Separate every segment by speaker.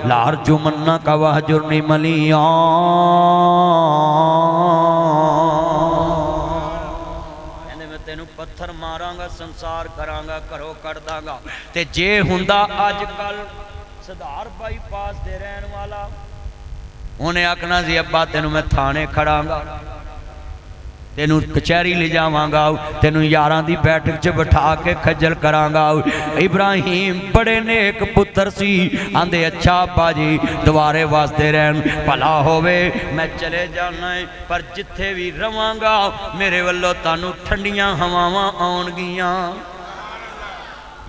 Speaker 1: लार जुमन्ना का वहजुरनी मलिया। तेनू पत्थर मारांगा संसार करांगा घरों कड़ दांगा। ते जे हुंदा अज कल सधार बाईपास दे रहन वाला उन्हें आखना सी अब्बा तेनू मैं थाने खड़ांगा, तेनू कचहरी ले जावांगा, तेनू यारां दी बैठक च बिठा के खज्जल करांगा। इब्राहिम बड़े नेक पुत्र सी, आंदे अच्छा अब्बा जी दुआरे वास्ते रहन भला होवे, मैं चले जाना है पर जिथे भी रवांगा मेरे वल्लों तानू ठंडियां हवावां आउणगियां।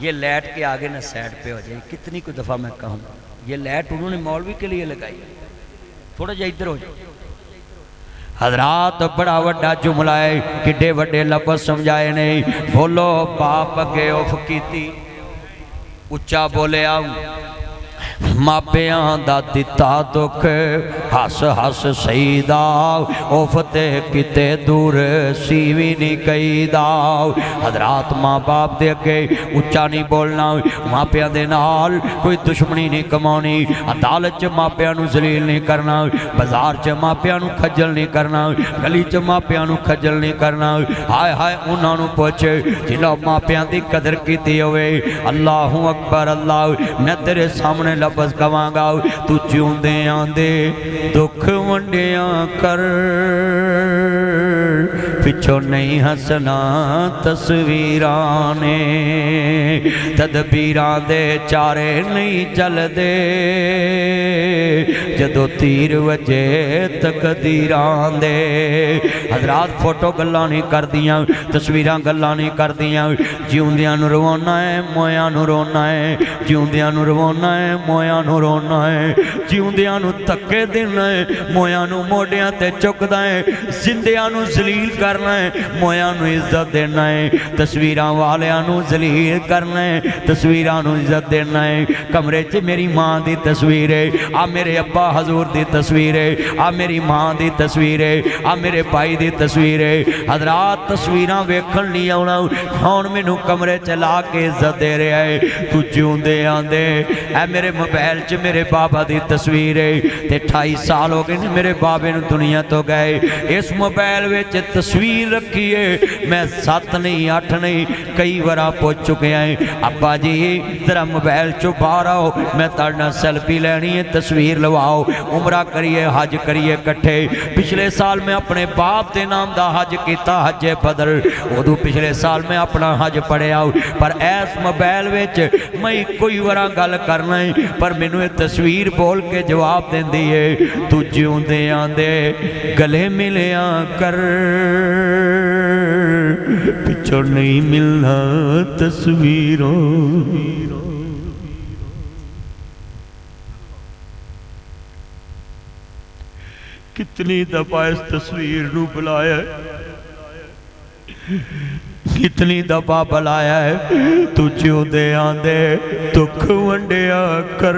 Speaker 1: ये लाइट के आगे ना साइड पे हो जाए। कितनी को दफ़ा मैं कहूँ ये लाइट उन्होंने मौलवी के लिए लगाई, थोड़ा जा इधर हो जाए। हजरात बड़ा वड्डा जुमला है, किड्डे वड्डे लफ्ज़ समझाए नहीं। बोलो बाप अगे उफ कीती, उच्चा बोले मापियां दा दिता दुख हस हस सईदा, उफ ते किते दूर सीवी नहीं कईदा। हजरात माँ बाप दे अगे उच्चा नहीं बोलना, मापियां दे नाल कोई दुश्मनी नहीं कमानी, अदालत च मापियां नू जलील नहीं करना, बाजार च मापियां नू खज्जल नहीं करना, गली च मापियां नू खज्जल नहीं करना। हाय हाय उन्हां नू पुछ जिन्हां मापियां दी कदर कीती होवे। अल्लाहू अकबर अल्लाह, मैं तेरे सामने लफ्ज़ कवांगा, तू जिउंदे आंदे दुख वंडिया कर, पिछों नहीं हसना तस्वीरां ने, तदबीरां दे चारे नहीं चलदे, जदों तीर वजे तकदीरां दे। हजरात फोटो गल्लां नहीं करदियां, तस्वीरां गल्लां नहीं करदियां। जिउंदियां नूं रवाना है, मोयां नूं रोना है, जिउंदियां नूं रवाना है, मोयां नूं रोना है, जिउंदियां नूं धक्के देना है, मोयां नूं मोढियां ते चुकदा है, जिंदियां नूं जलील करना है, मोयां नूं इज्जत देना है, तस्वीरां वालियां नूं जलील करना है, तस्वीरां नूं इज्जत देना है। कमरे च मेरी मां दी तस्वीर है, आ मेरे अब्बा हजूर दी तस्वीर है, आ मेरी मां दी तस्वीर है, आ मेरे भाई दी तस्वीर है। हजरात तस्वीरां वेखण नहीं आउणा, हुण मैनूं कमरे च ला के इज्जत दे रहा है। तू जिउंदे आंदे ऐ मेरे मोबाइल च मेरे बाबा दी तस्वीर है, ते 28 साल हो गए ने मेरे बाबे नूं दुनिया तो गए। इस मोबाइल विच तस्वीर रखी है, मैं 7 नहीं 8 नहीं कई बार पूछ चुके हैं, अब्बा जी जरा मोबाइल चो बाहर आओ, मैं तुहाडे नाल सेल्फी लैनी है, तस्वीर लवाओ, उमरा करिए हज करिए कट्ठे। पिछले साल मैं अपने बाप के नाम का हज किया, हजे बदल, उदों पिछले साल मैं अपना हज पढ़िया, पर इस मोबाइल विच मैं कोई बार गल करना है, पर मैनू ये तस्वीर बोल के जवाब देंदी है, तू जिउंदे आंदे गले मिलिया कर, पिछों नहीं मिलना तस्वीरों। कितनी दफा इस तस्वीर नू बुलाया, कितनी दफा बुलाया है, तू जिउंदे आंदे दुख वंडिया कर,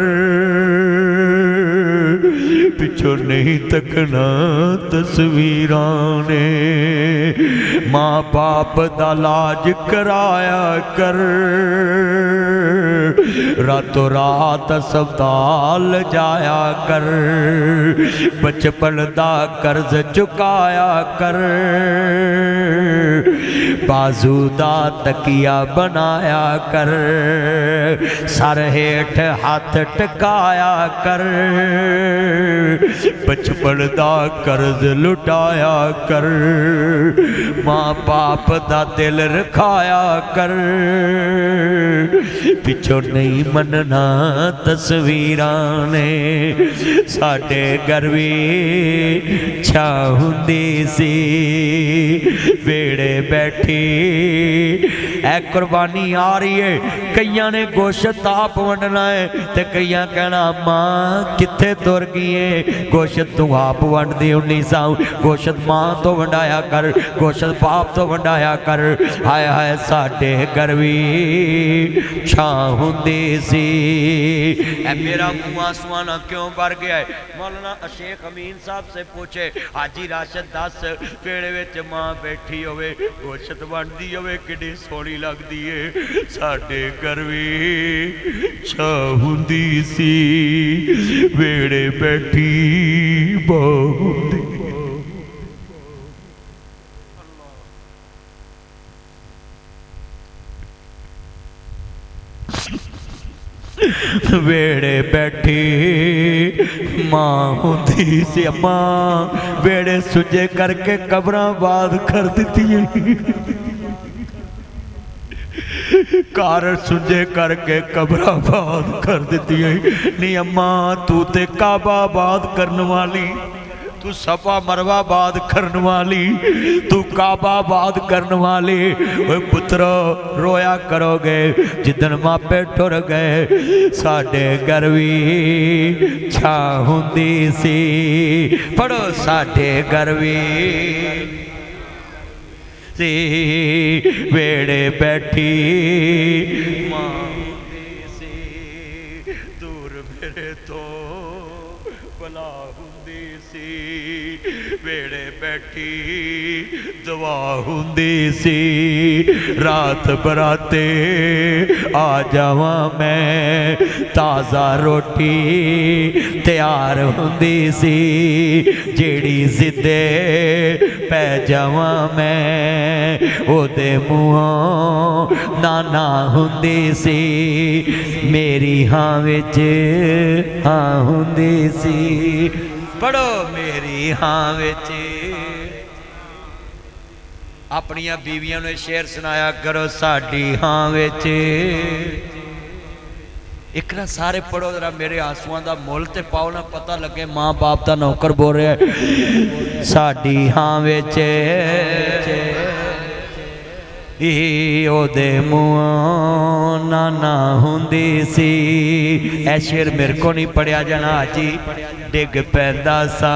Speaker 1: पिछों नहीं तकना तस्वीरां ने, माँ बाप दा लाज कराया कर, रातों रात अस्पताल जाया कर, बचपन दा कर्ज चुकाया कर, बाजू दा तकिया बनाया कर, सर हेठ हाथ टकाया कर, बचपन दा कर्ज लुटाया कर, माँ बाप दा दिल रखाया कर, पिछों नहीं मनना तस्वीरां ने। साडे घर भी छा हुंदी सी, वेड़े बैठी ऐ कुर्बानी आ रही है, कईयां ने गोश्त आप वंडना है, ते कईयां कहना मां कित्थे तुर गई है, गोश्त तू आप वंडदी हुंदी सा, गोश्त मां तो वंडाया कर, गोश्त बाप तो वंडाया कर। हाय हाय साडे घर भी छा हुंदी सी। ऐ मेरा मुँह आंसुआं क्यों भर गया है? मौलाना शेख अमीन साहब से पूछे, हाजी राशिद दस पेड़े विच मां बैठी होवे, गोश्त वंडदी होवे, किड्डी सोहनी लगदी है, साडे ਗਰਵੀ ਛਾਂ ਹੁੰਦੀ ਸੀ ਵੇੜੇ ਬੈਠੀ ਮਾਂ ਹੁੰਦੀ। ਵੇੜੇ बैठी मां होंदी सी। अम्मा वेड़े सुजे करके कब्रां बाद कर दिती, घर सुजे करके कब्रां बाद कर दिती। नहीं अम्मा तू ते काबा बाद करने वाली, तू सफा मरवा बाद करने वाली, तू काबा बाद करने वाली। ओए पुत्रो रोया करोगे जिदन मापे टुर गए। साडे घर भी छां हुंदी सी, पढ़ो साडे घर भी सी वेड़े बैठी मां हुंदी सी। दूर मेरे तो भला हुंदी सी, वेड़े बैठी दुआ हुंदी सी। रात बराते आ जावा मैं, ताज़ा रोटी तैयार हुंदी सी। जेड़ी जिदे पै जावा मैं, ओदे मूहों नाना हुंदी सी। मेरी हाँ विच हाँ हुंदी सी, पढ़ो मेरी हाँ विच। अपनिया बीवियां ने शेर सुनाया करो साडी हाँ विच। एक ना सारे पढ़ो जरा मेरे आंसुओं का मुल ते पाओ ना पता लगे माँ बाप का नौकर बोल रहा है। साडी हाँ विच ओदे मूहों नाना हुंदी सी। ऐ शेर मेरे को नहीं पढ़िया जाना जी। डिग पैंदा सा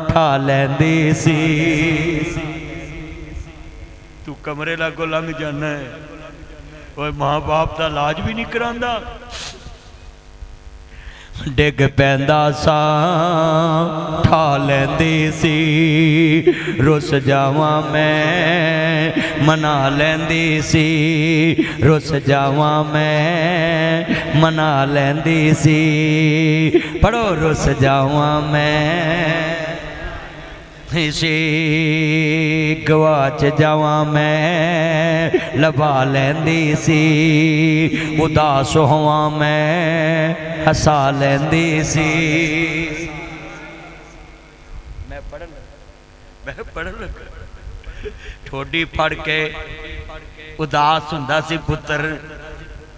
Speaker 1: ठा लैंदी सी। तू कमरे लागो लंघ जाना है, ओए माँ बाप का इलाज भी नहीं करांदा। डिग पैंदा सा ठा लैंदी सी। रुस जावा मैं मना लैंदी सी, रुस जावा मैं मना लैंदी सी। पढ़ो रुस जावा मैं सी, गवाच जावा मैं लभा लैंदी सी। उदास होवा मैं हसा लैंदी सी। मैं पढ़न लगा ठोडी फड़ के उदास हुंदा सी पुत्र,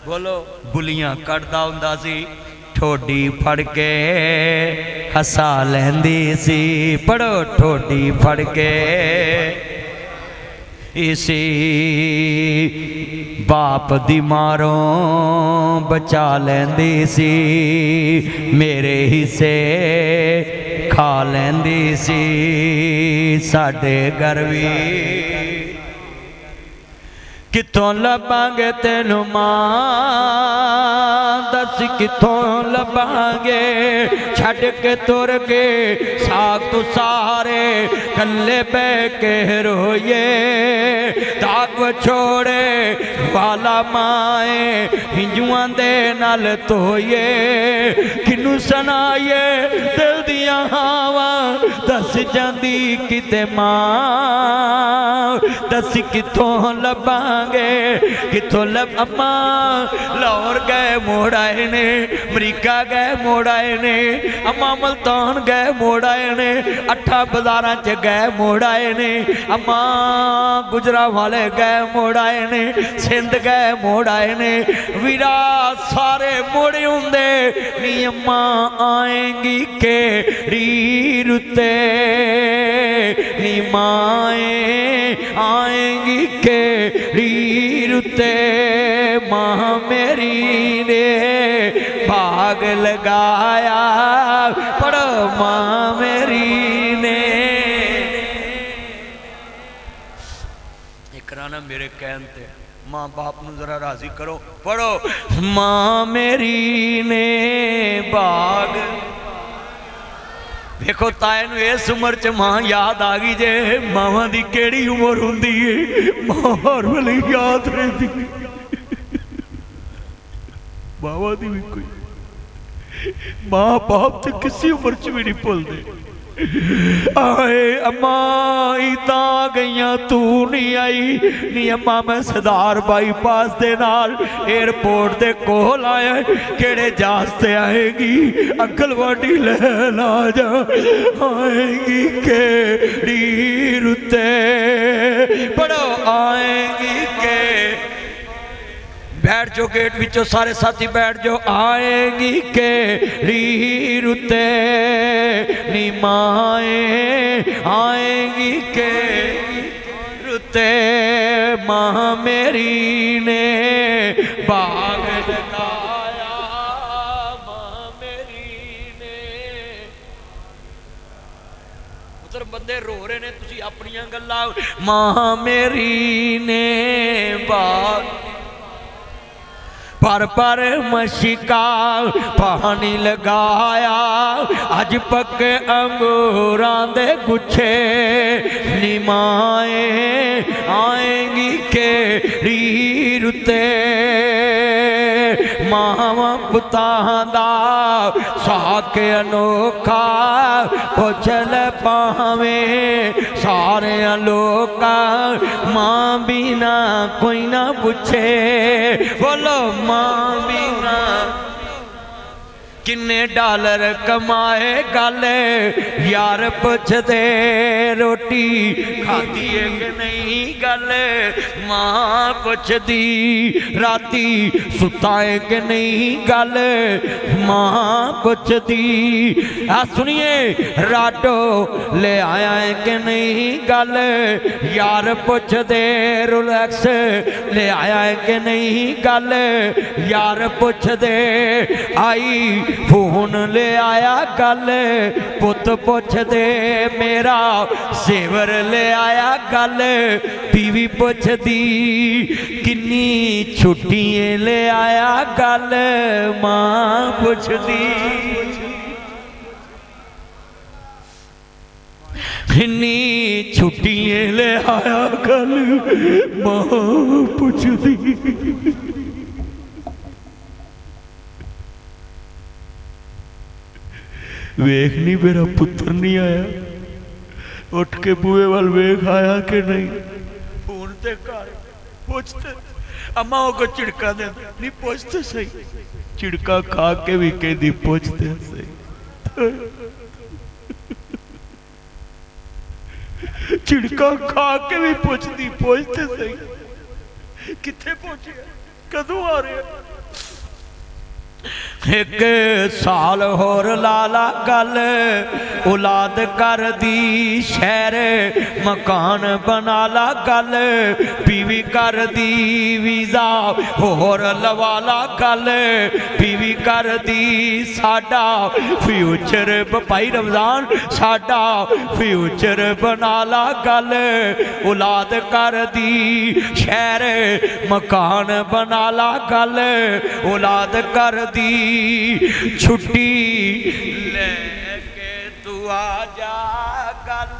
Speaker 1: बोलो बुलियां कटदा हुंदा सी। ठोडी फड़ के हसा लैंदी सी, पढ़ो ठोडी फड़ के इसी। बाप दी मारों बचा लैंदी सी, मेरे हिस्से खा लैंदी सी। साडे घर भी किथों लभांगे तेनू मां, दस किथों लभांगे। छड़ के तुर के साग तो सारे कल्ले बह के रोइए। दाग छोड़े वाला माए हिंजुआं दे नाल धोइए। किनू सुनाइए दिल दियां हावां, दस जांदी किते मां। दस किथों लभांगे किथों लब। अम्मा लाहौर गए मोड़ आए ने, अमरीका गए मोड़ आए ने, अम्मा मुल्तान गए मोड़ आए ने, 8 बाजारां च गए मोड़ आए ने। अम्मा गुजरा वाले गए मोड़ आए ने, सिंध गए मोड़ आए ने। वीरा सारे मोड़े हुंदे नी अम्मा आएंगी केड़ी रुते। नी माए आएंगी केड़ी रुते। माँ मेरी ने भाग लगाया, पढ़ो माँ मेरी ने। इकराना मेरे कहन ते माँ बाप नू जरा राजी करो, पढ़ो माँ मेरी ने भाग। देखो ताए नू इस उम्र च मां याद आ गई जे, मावां दी केड़ी उम्र हुंदी है, मां हर वेले याद रहिंदी। मावा दी भी कोई मां बाप तो किसी उम्र च भी नहीं भूलते। आए अम्मा ईदा गईया तू नहीं आई नी अम्मा मैं सरदार बाईपास दे नाल एयरपोर्ट दे कोल आया केड़े जास्ते आएगी अंकलवाड़ी लैन आ जा आएगी केड़ी रुते पढ़ो आएगी के बैठ जाओ गेट विचों सारे साथी बैठ जाओ आएगी के रुते नी माए आएगी के रुते माँ मेरी ने बाग लगाया माँ मेरी ने उधर बंदे रो रहे ने तुसी अपनियां गल्लां माँ मेरी ने बाग पर मशिका पानी लगाया अज पक्के अंगूरां दे गुच्छे निमाए आएंगी केड़ी रुते मावा पुतां दा साक अनोखा पुछल पावें सारे लोका मां बिना कोई ना पूछे बोलो मां बिना किन्ने डॉलर कमाए गल यार पुछदे रोटी खाधी है कि नहीं गल मां पुछदी राती सुता है कि नहीं गल मां पुछदी आ सुनिए राडो ले आया है कि नहीं गल यार पुछदे रोलेक्स ले आया है कि नहीं गल यार पुछदे आई फोन ले आया गल पुत पुछ दे मेरा सेवर ले आया गल बीवी पुछ दी किन्नी छुट्टियां ले आया गल मां पुछ दी किन्नी छुट्टियां ले आया गल मां पुछ दी वेख नहीं मेरा पुत्र नहीं आया उठ के बुए वाल वेख आया कि नहीं फोन ते कर पूछते अम्मा को चिड़का दे नहीं पूछते सही चिड़का खा के भी कहती पूछते सही चिड़का खा के भी पूछती पूछते सही किथे पहुंचे कदों आ रहे एक साल होर लाला गल औलाद कर दी शहर मकान बना ला गल बीवी कर दी वीजा होर लवाला गल बीवी कर दी साडा फ्यूचर भाई रमजान साडा फ्यूचर बना ला गल औलाद कर दी शहर मकान बना ला गल औलाद कर दी छुट्टी लेके तू आ जा गल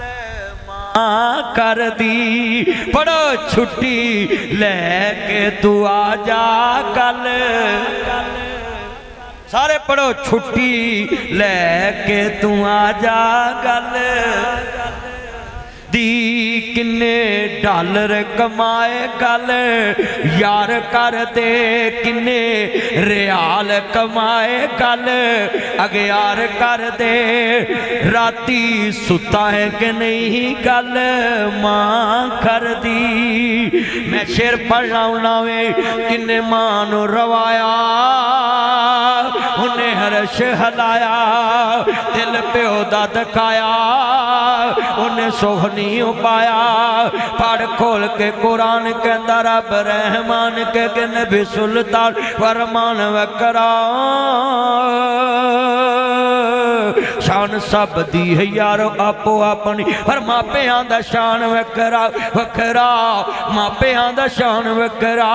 Speaker 1: मां कर दी पढ़ो छुट्टी लेके तू आ जा गल सारे पढ़ो छुट्टी लेके तू आ जा गल दी किन्ने डॉलर कमाए गल यार कर दे किन्ने रियाल कमाए गल अगे यार कर दे राती सुता है कि नहीं गल मां कर दी मैं शेर पढ़ना उना वे किन्ने मां नू रवाया उन्हें हर्ष हलाया दिल प्यो दा दकाया उन्हें सुख नहीं पाया पढ़ खोल के कुरान के अंदर रब रहमान के नबी सुल्तान फरमान वकरा शान सब दी है यारो आपो अपनी, पर मापियां दा शान वखरा वखरा, मापियां दा शान वखरा।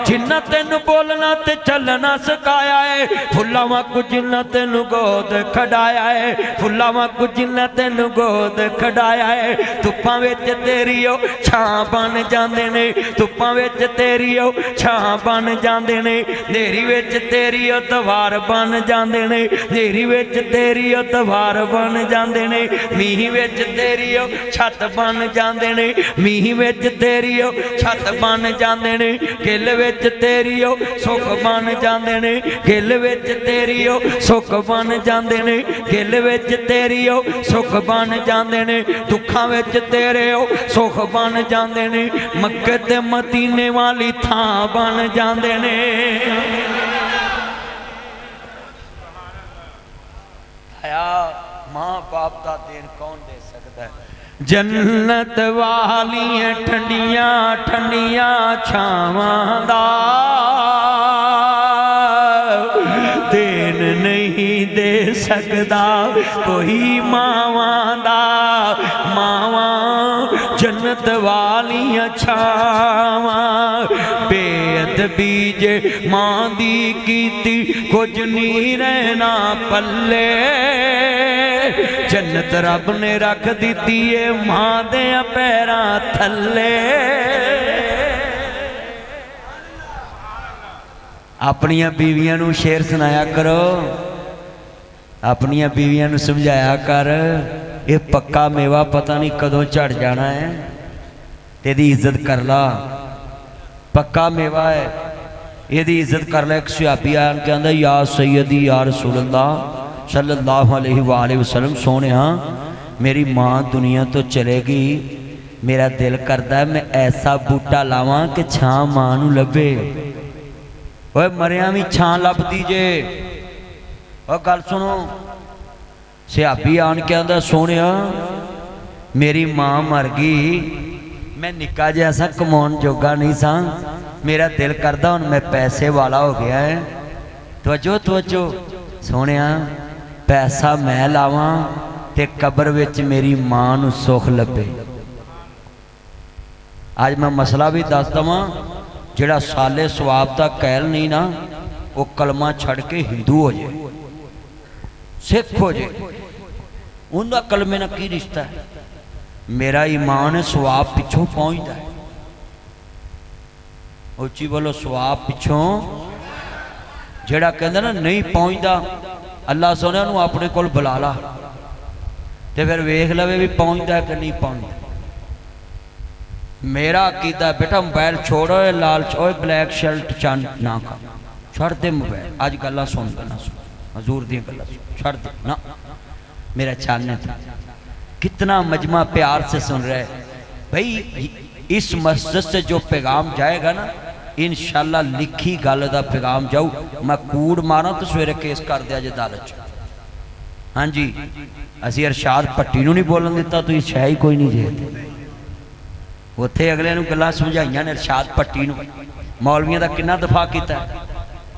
Speaker 1: जिन्ना तेन बोलना ते चलना सिखाया है, फुल्लां वांगू जिन्ना तेन गोद खड़ाया है, फुल्लां वांगू जिन्ना तेन गोद खड़ाया है। धुप्पां विच तेरी ओ छां बन जांदे ने, धुप्पां विच तेरी ओ छां बन जांदे ने, नेरी विच तेरी ओ दवार बन जांदे ने, नेरी विच तेरी ओ दवार बन जांदे ने, मींह विच तेरी ओ छत बन जांदे ने, मींह विच तेरी ओ छत बन जांदे ने, गिल विच तेरी ओ सुख बन जांदे ने, गिल विच तेरी ओ सुख बन जांदे ने, गिल विच तेरी ओ सुख बन जांदे ने, दुखां विच तेरे ओ सुख बन जांदे ने, मक्के ते मदीने वाली थां बन जांदे ने। आया मां बाप दा देन कौन दे सकदा है? जन्नत वालियां ठंडियां ठंडियां छावां दा देन नहीं दे सकदा कोई मावां दा। मावां जन्नत वालियां छावां, बेअदबी जे मां दी कीती कुछ नहीं रहना पल्ले, जन्नत रब ने रख दिती है मां दे पैरां थल्ले। अपनियां बीवियां नूं शेर सुनाया करो, अपनियां बीवियां नूं समझाया कर, ये पक्का मेवा पता नहीं कदों झड़ जाना है, तेरी इज्जत कर ला, पक्का मेवा है, यदी इज्जत कर ला। एक सहाबी आया कहंदा या सैयदी या रसूल अल्लाह सल्लल्लाहु अलैहि वसल्लम, सोने मेरी माँ दुनिया तो चलेगी, मेरा दिल करता है मैं ऐसा बूटा लावां कि छां मां नूं लभे। ओए मरिया भी छां लभदी जे। और गल सुनो, सहाबी आन के आंदा सोने मेरी मां मर गई, मैं निक्का जिहा सा कमाउण जोगा नहीं सा, मेरा दिल करदा हुण मैं पैसे वाला हो गया है। तवज्जो तवज्जो सोने, पैसा मैं लावां ते कब्र विच मेरी मां नूं सुख लभे। अज मैं मसला भी दस दवां, जिहड़ा साले सवाब दा कैल नहीं ना, वो कलमा छड़ के हिंदू हो जाए, सिख हो जाए, उनका कलमे ना की रिश्ता है? मेरा ईमान सवाब पिछों पहुंचता है। उच्ची बोलो, सवाब पिछों। जेड़ा कहंदा ना नहीं पहुंचता, अल्लाह सोने उन्होंने अपने कोल बुला ला ते फिर वेख लवे भी पहुंचता है कि नहीं पहुंचता। मेरा अकीदा बेटा मोबाइल छोड़ो, लाल छोड़ ब्लैक शर्ट चंद ना कर, छड़ दे मोबाइल। अज गल्लां सुन गल्लां सुन, हजूर दी गल्लां सुन, छड़ दे ना। मेरा चाहने था कितना मजमा प्यार से सुन रहे भाई। इस मस्जिद से जो पैगाम जाएगा ना, इंशाल्लाह लिखी गल दा पैगाम जाऊ। मैं कूड़ मारा तो सवेरे केस कर दिया जे अदालत। हाँ जी, असी अरशाद भट्टी नूं नहीं बोलन दिता, तो शह ही कोई नहीं जे। उत्थे अगले नूं गल्लां समझाइयां ने अरशाद भट्टी नूं। मौलवियां दा किन्ना दफा कीता,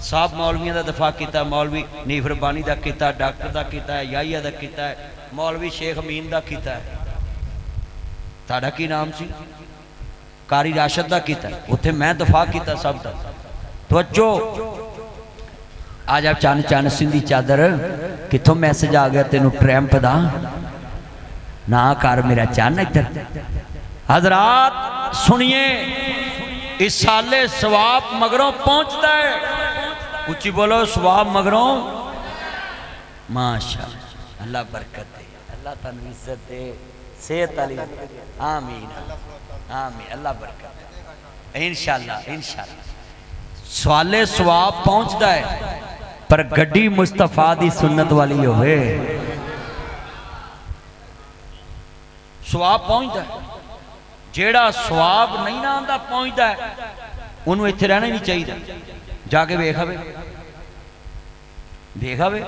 Speaker 1: सब मौलवियां दा दफा कीता। मौलवी नीफ रब्बानी दा कीता, डॉक्टर दा कीता है, याहिया दा कीता है, मौलवी शेख अमीन दा कीता है। ताड़ा की नाम सी? कारी राशद दा कीता, उत्थे मैं दफा कीता सब दा। तवज्जो, आज आप चन चन सिंधी चादर कितों मैसेज आ गया तेनों ट्रैंप दा ना कर मेरा चन। इधर हजरात सुनिए, इस साले सवाब मगरों पहुंचता है। उच्ची बोलो, सवाब मगरों। माशाअल्लाह, अल्लाह बरकत दे, अल्लाह तन्नू इज्जत दे, सेहत वाली। आमीन आमीन, अल्लाह बरकत दे। इंशाअल्लाह इंशाअल्लाह सवाले सवाब पहुंचता है, पर गड्डी मुस्तफा दी सुन्नत वाली होवे, सवाब पहुंचता है। जेड़ा सवाब नहीं ना आंदा पहुंचता है, उन्होंने इत्थे रहना ही नहीं चाहिए। जाके वेख आवे, देख आवे।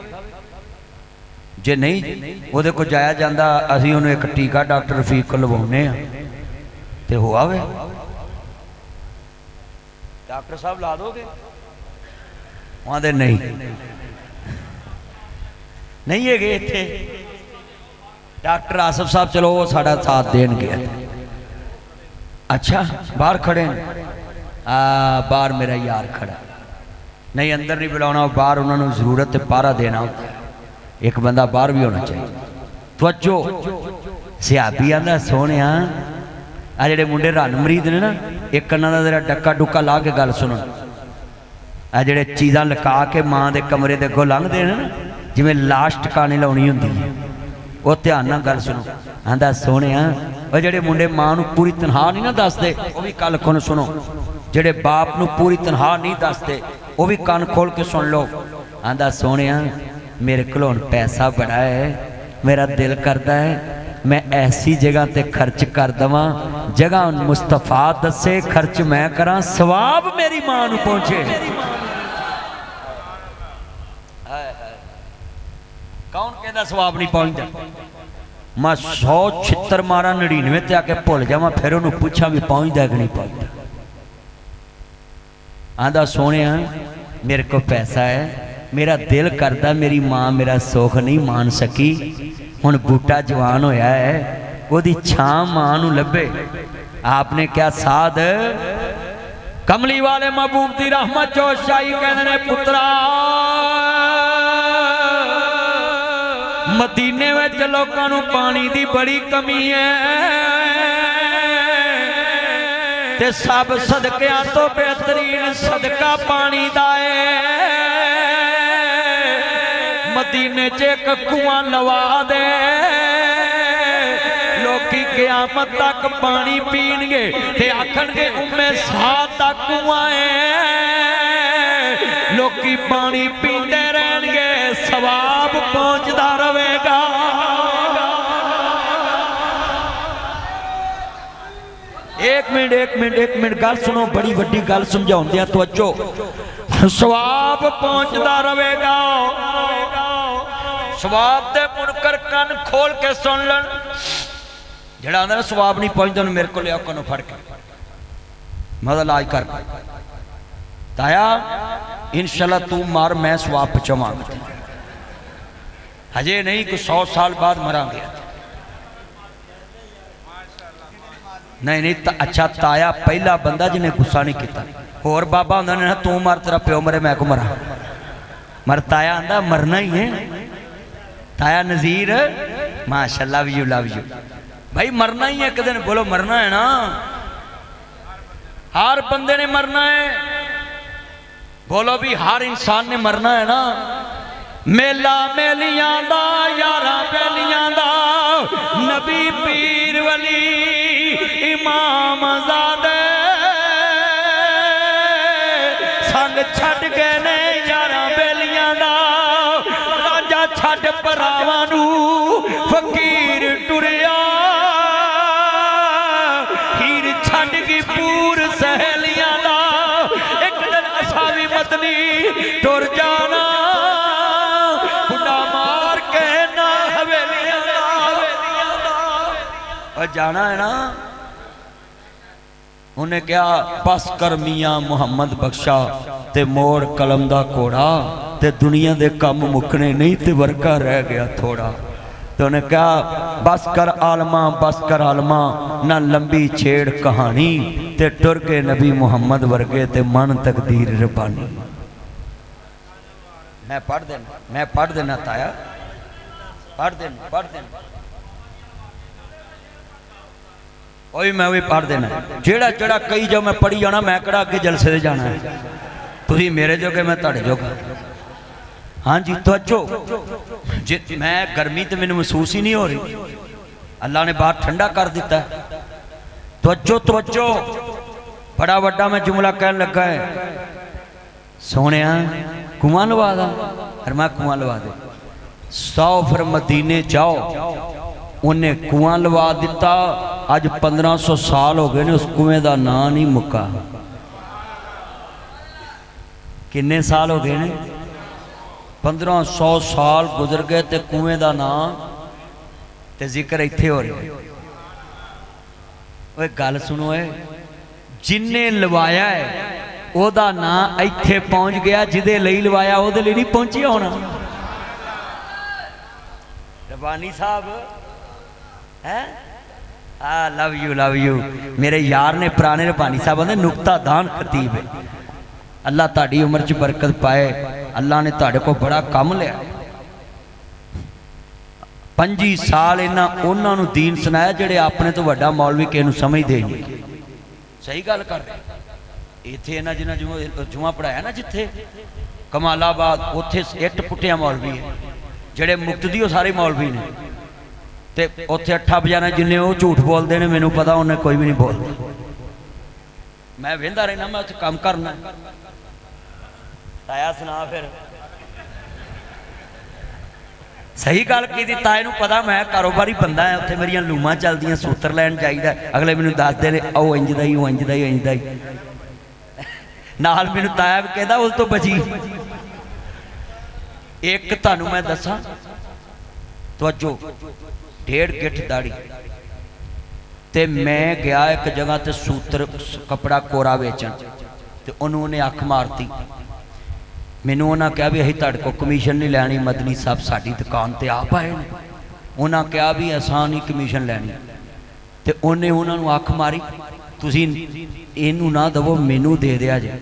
Speaker 1: जे नहीं वो को जाया जाता, असी उन्हें एक टीका डॉक्टर रफीक को लवाने तो हो आवे। डॉक्टर साहब ला दोगे? आते नहीं नहीं है इत्थे। डॉक्टर आसफ साहब चलो वो साड़ा साथ देंगे। अच्छा बाहर खड़े हैं, बाहर मेरा यार खड़ा, नहीं अंदर नहीं बुलाना, बाहर उन्होंने जरूरत है पहरा देना होता है, एक बंदा बाहर भी होना चाहिए। तवज्जो सियाबी आंदा सोने आ जेडे मुंडे रन मरीद ने ना, एक कन्ना दा जरा डक्का डुक्का ला के गल सुनो, आ जेडे चीज़ां लका के माँ के कमरे के अगों लंघदे ने ना, जिवें लाश टकाने लाउणी हुंदी है, वो ध्यान नाल गल सुनो। आंदा सोने वो जेडे मुंडे माँ नूं पूरी तनख्वाह नहीं ना दसदे, वो भी कल खोल सुनो। जेडे बाप नूं पूरी तनख्वाह नहीं दसदे, वो भी कान खोल के सुन लो। आंदा सोने मेरे को पैसा बड़ा है, मेरा दिल करता है मैं ऐसी जगह ते खर्च कर दवां जगह मुस्तफा दसे, खर्च मैं करा सवाब मेरी मां नूं पहुंचे। कौन कहता सवाब नहीं पहुंचता? मैं 100 छितर मारा 99 ते आके भुल जावां, फिर उन्होंने पूछा भी पहुंचता कि नहीं पहुंचता। आंदा सोने मेरे को पैसा है, मेरा दिल करता मेरी मां मेरा सुख नहीं मान सकी, हुण बूटा जवान होया है, ओदी छां मां नूं लभे। आपने क्या साध कमली वाले महबूब दी रहमत जो शाही कहंदे ने पुत्रा मदीने विच लोकां नूं पानी दी बड़ी कमी है, ते सब सदकियां तो बेहतरीन सदका पानी दा है। मदीने च एक कुआं लवा दे, लोकी क़यामत तक पानी पीणगे ते आखणगे उम्मे साद दा कुआं है, लोकी पानी पींदे रहणगे, सवाब पहुंचदा रहेगा। एक मिनट गल सुनो, बड़ी वड्डी गल समझाउंदे आ, तवज्जो। सवाब पहुंचदा रहेगा, सवाब दे मुनकर कन खोल के सुन लन। जेड़ा आंदा ना सवाब नहीं पहुंचदा मेरे को लिया कनो फड़ के मदा इलाज कर ताया इंशाल्लाह तू मार मैं सवाब पहुंचावांगा। हजे नहीं कुछ 100 साल बाद मरांगे। नहीं अच्छा ताया पहला बंदा जिन्हें गुस्सा नहीं किया। होर बाबा होंदा ने तू मर तेरा प्यो मरे मैं को मरा, मर ताया आंदा मरना ही है। ताया नज़ीर माशाल्लाह लव यू भाई, मरना ही है एक दिन, बोलो मरना है ना, हर बंदे ने मरना है, बोलो भी हर इंसान ने मरना है ना। मेला मेलियां दा यारा बेलियां दा, नबी पीर वली इमाम ज़ादे संग छड़ गए ने यारा बेलियां दा, राजा छड़ भरावां नू फकीर टुरिया, हीर छड़ गई पूर सहेलियां दा, एक दिन असा भी मतनी टुर जाना, बुढ़ा मार के ना हवेलियां दा जाना है ना। उन्हें क्या बस कर मियां मुहम्मद बख्शा ते मोड़ कलम दा घोड़ा, ते दुनिया दे कम मुकने नहीं ते वर्का रह गया थोड़ा। तो उन्हें क्या बस कर आलमा ना लंबी छेड़ कहानी, ते टुर के नबी मुहम्मद वर्गे ते मन तकदीर रबानी। मैं पढ़ देना ताया, पढ़ देना ओही मैं भी पढ़ देना। जेड़ा जेड़ा कई जाओ मैं पढ़ी जाना, मैं कड़ा अगे जलसे दे जाना है, तुसी मेरे जोगे मैं तुहाडे जोगा। हाँ जी तवज्जो, जे मैं गर्मी तो मैंने महसूस ही नहीं हो रही, अल्लाह ने बाहर ठंडा कर दिता है। तवज्जो बड़ा वड्डा मैं जुमला कहन लगा है, सोने कुआं लवा दा, और मैं कुआं लवा दे 100 फिर मदीने जाओ, उन्हें कुआं लवा दिता। अज 1500 साल हो गए ने, उस कुएं का नाम नहीं मुक्का। किन्ने साल हो गए ने? 1500 साल गुजर गए ते कुएं का नाम ते जिक्र इत्थे हो रहा। ओए गल सुनो, जिन्ने लवाया है ओदा नाम इत्थे पहुंच गया, जिदे लई लवाया ओदे लई नहीं पहुंचिया होना। रबानी साहब है लव यू मेरे यार ने पुराने रबानी साहब आंदे नुक्ता दान खतीब है। अल्लाह ताड़ी उम्र च बरकत पाए। अल्लाह ने ताड़े को बड़ा कम लिया। 25 साल इन्हां उन्हां नूं दीन सुनाया जिहड़े अपने तो वड्डा मौलवी किसे नूं समझदे नहीं। सही गल कर रहे। इत्थे इन्हां जिन्हां जुमा पढ़ाया ना जिथे कमालाबाद उत्थे इट पुट्टिया मौलवी है जिहड़े मुक्तदी वो सारे मौलवी ने ते उत्थे अठा बजाना जिन्ने वो झूठ बोलते हैं मैनू पता उन्हें कोई भी नहीं बोलता। मैं वेंदा रहना मैं उत्थे काम करना ताया सुना फिर सही गल की ताए नूं पता मैं कारोबारी बंदा है उत्थे मेरियां लूमां चलदियां सूत्र लैन जाईदा अगले मैनू दसदे ने ओ इंज दा ही ओ इंज दा ही इंज दा ही नाल मैनू ताया भी कहदा उस तो बची। एक तुहानू मैं दसा तवज्जो 1.5 गिठ दाड़ी ते मैं गया एक जगह ते सूत्र कपड़ा कोरा वेचन ते उन्होंने अख मारती मैनू उन्हें कहा भी असीं तुहाडे को कमीशन नहीं लैनी मदनी साहब साडी दुकान ते आप आए ने उन्हें कहा भी असां नहीं कमीशन लैनी ते उन्हें उन्होंने अख मारी तुसीं इनू ना दवो मैनू दे दिया जे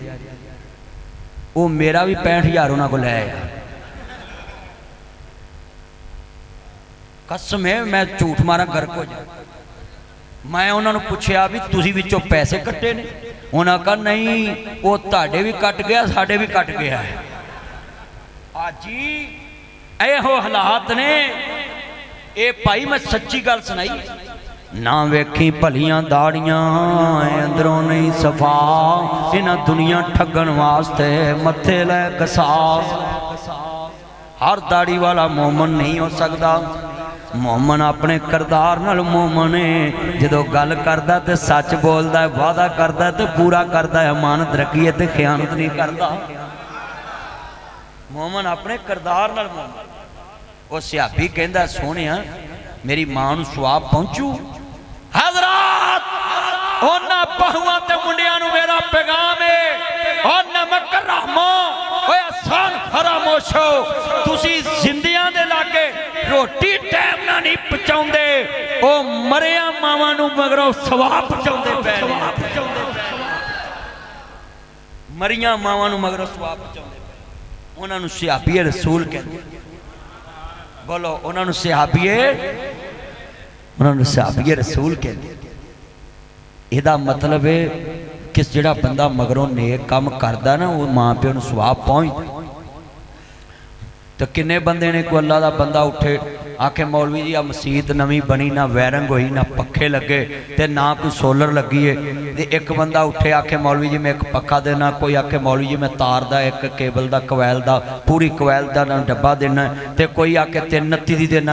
Speaker 1: वो मेरा भी 65,000 उन्होंने को लै आया। कसम है मैं झूठ मारा गर्क हो जा। मैं उन्होंने पूछया भी तुसी विचों पैसे कट्टे ने उन्होंने कहा नहीं वो तुहाडे भी कट गया साडे भी कट गया है। आजी एहो हालात ने ए भाई मैं सच्ची गल सुनाई ना वेखी भलियां दाड़ियां अंदरों नहीं सफा इन्हां दुनिया ठगन वास्ते मथे लै कसास। हर दाड़ी वाला मोमन नहीं हो सकता। मोमन अपने किरदार नाल मोमन है जदों गल करदा ते सच बोलदा है वादा करदा ते पूरा करदा है अमानत रखी है ते खयानत नहीं करदा। मोमन अपने किरदार नाल मोमन। वो सियाबी कहंदा सोहणिया मेरी मां नूं सवाब पहुंचू। हज़रात उन्हां बहुआं ते मुंडियां नूं मेरा पैगाम है ओ नमक रहमो ओए आसान फरामोशो तुसी जिंदियां दे लागे रोटी टाइम ना नहीं पहुंचाउंदे ओ मरिया मावां नूं मगरों सवाब पहुंचाउंदे पै ने। मरिया मावां नूं मगरों सवाब पहुंचाउंदे उन्हां नूं सहाबी रसूल कहंदे। बोलो उन्हां नूं सहाबी रसूल कहंदे। इहदा मतलब है कि जिहड़ा बंदा मगरों नेक काम करदा ना वो मां प्यो नूं सवाब पहुंचदा। तो किन्ने बंदे ने कोई अल्लाह दा बंदा उठे आखे मौलवी जी आ मसीत नवी बनी ना वैरंग हुई ना पखे लगे ते ना कोई सोलर लगी है ते एक बंदा उठे आखे मौलवी जी मैं एक पक्खा देना कोई आखे मौलवी जी मैं तार दा एक केबल दा कोवैल दा पूरी कोवैल दा डब्बा देना ते कोई आखे 329 दी देना।